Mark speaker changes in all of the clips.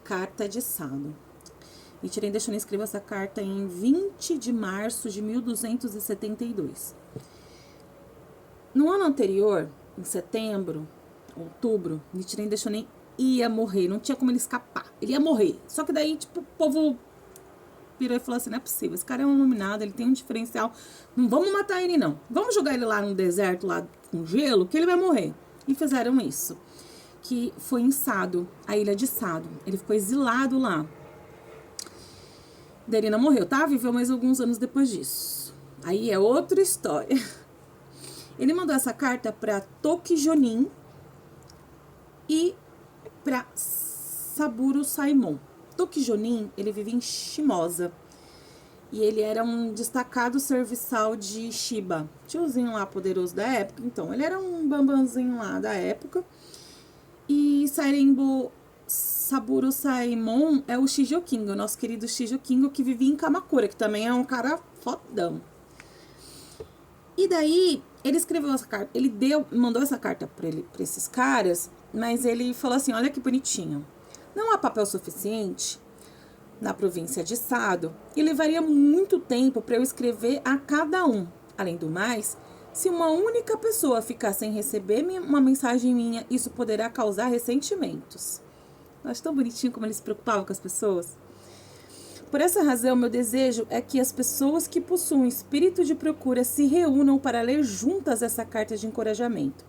Speaker 1: carta de Sado. Nichiren Daishonin escreveu essa carta em 20 de março de 1272. No ano anterior, em setembro, outubro, Nichiren Daishonin ia morrer, não tinha como ele escapar, ele ia morrer. Só que daí, tipo, o povo virou e falou assim, não é possível, esse cara é um iluminado, ele tem um diferencial, não vamos matar ele não, vamos jogar ele lá no deserto, lá com gelo, que ele vai morrer. E fizeram isso, que foi em Sado, a ilha de Sado, ele ficou exilado lá. Daí ele não morreu, tá? Viveu mais alguns anos depois disso. Aí é outra história. Ele mandou essa carta para Tokijonin e para Saburo Saimon. Tokijonin, ele vive em Shimosa. E ele era um destacado serviçal de Shiba. Tiozinho lá poderoso da época. Então, ele era um bambanzinho lá da época. E Sairenbo Saburo Saimon é o Shijo Kingo, nosso querido Shijo Kingo, que vivia em Kamakura, que também é um cara fodão. E daí, ele escreveu essa carta, ele mandou essa carta para esses caras, mas ele falou assim, olha que bonitinho. Não há papel suficiente na província de Sado e levaria muito tempo para eu escrever a cada um. Além do mais, se uma única pessoa ficar sem receber uma mensagem minha, isso poderá causar ressentimentos. Eu acho tão bonitinho como ele se preocupava com as pessoas. Por essa razão, meu desejo é que as pessoas que possuem espírito de procura se reúnam para ler juntas essa carta de encorajamento.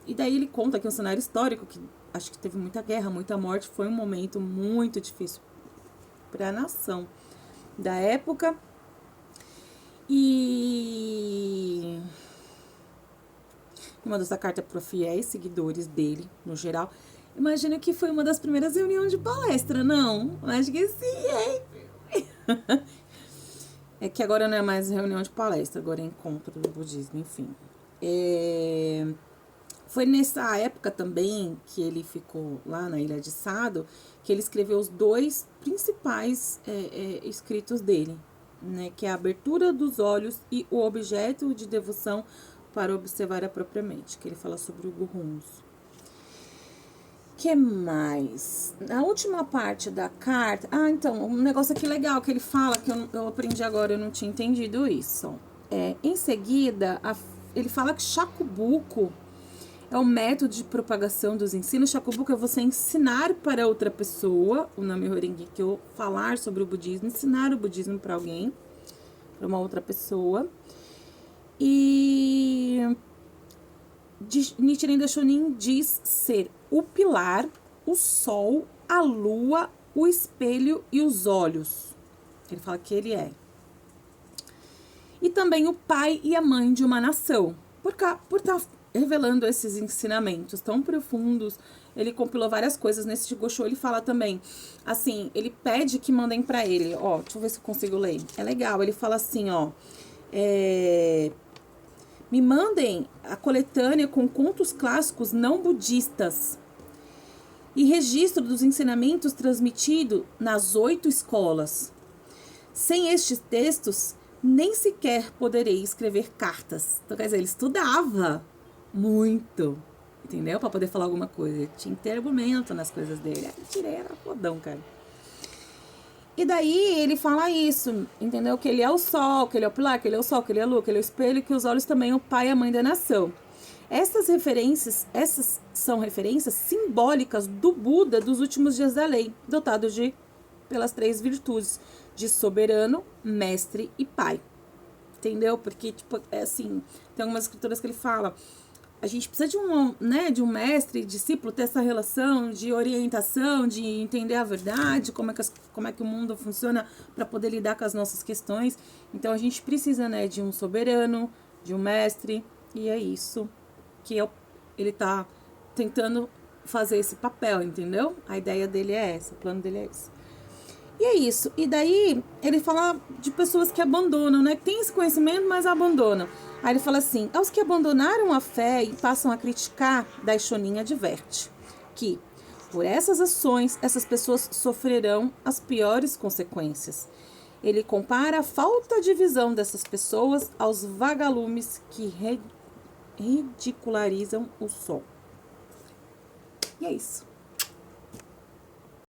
Speaker 1: E daí ele conta aqui um cenário histórico, que acho que teve muita guerra, muita morte, foi um momento muito difícil para a nação da época. E mandou essa carta para fiéis seguidores dele, no geral. Imagino que foi uma das primeiras reuniões de palestra, não? Acho que sim, hein? É que agora não é mais reunião de palestra, agora é encontro do budismo, enfim. Foi nessa época também que ele ficou lá na Ilha de Sado, que ele escreveu os dois principais escritos dele, né? Que é a abertura dos olhos e o objeto de devoção para observar a própria mente, que ele fala sobre o Gurunzo. Que mais? Na última parte da carta... então, um negócio aqui legal que ele fala, que eu aprendi agora, eu não tinha entendido isso. Em seguida, ele fala que Shakubuku é o método de propagação dos ensinos. Shakubuku é você ensinar para outra pessoa, o Namyoho Renge-kyo, falar sobre o budismo, ensinar o budismo para alguém, para uma outra pessoa. E Nichiren Daishonin diz ser o pilar, o sol, a lua, o espelho e os olhos. Ele fala que ele é. E também o pai e a mãe de uma nação. Por estar revelando esses ensinamentos tão profundos, ele compilou várias coisas. Nesse Jigosho ele fala também, assim, ele pede que mandem pra ele, ó, deixa eu ver se eu consigo ler. É legal, ele fala assim, ó, me mandem a coletânea com contos clássicos não budistas e registro dos ensinamentos transmitidos nas 8 escolas. Sem estes textos, nem sequer poderei escrever cartas. Então, quer dizer, ele estudava muito, entendeu? Para poder falar alguma coisa. Ele tinha que ter argumento nas coisas dele. Tirei, era fodão, cara. E daí ele fala isso, entendeu? Que ele é o sol, que ele é o pilar, que ele é o sol, que ele é a lua, que ele é o espelho, que os olhos também é o pai e a mãe da nação. Essas são referências simbólicas do Buda dos últimos dias da lei, dotado pelas 3 virtudes de soberano, mestre e pai. Entendeu? Porque, tipo, assim, tem algumas escrituras que ele fala, a gente precisa de um mestre, discípulo, ter essa relação de orientação, de entender a verdade, como é que o mundo funciona para poder lidar com as nossas questões. Então, a gente precisa, né, de um soberano, de um mestre, e é isso que ele tá tentando fazer esse papel, entendeu? A ideia dele é essa, o plano dele é esse. E é isso. E daí, ele fala de pessoas que abandonam, né? Que tem esse conhecimento, mas abandonam. Aí ele fala assim, aos que abandonaram a fé e passam a criticar, Daishonin adverte que, por essas ações, essas pessoas sofrerão as piores consequências. Ele compara a falta de visão dessas pessoas aos vagalumes que ridicularizam o sol. E é isso.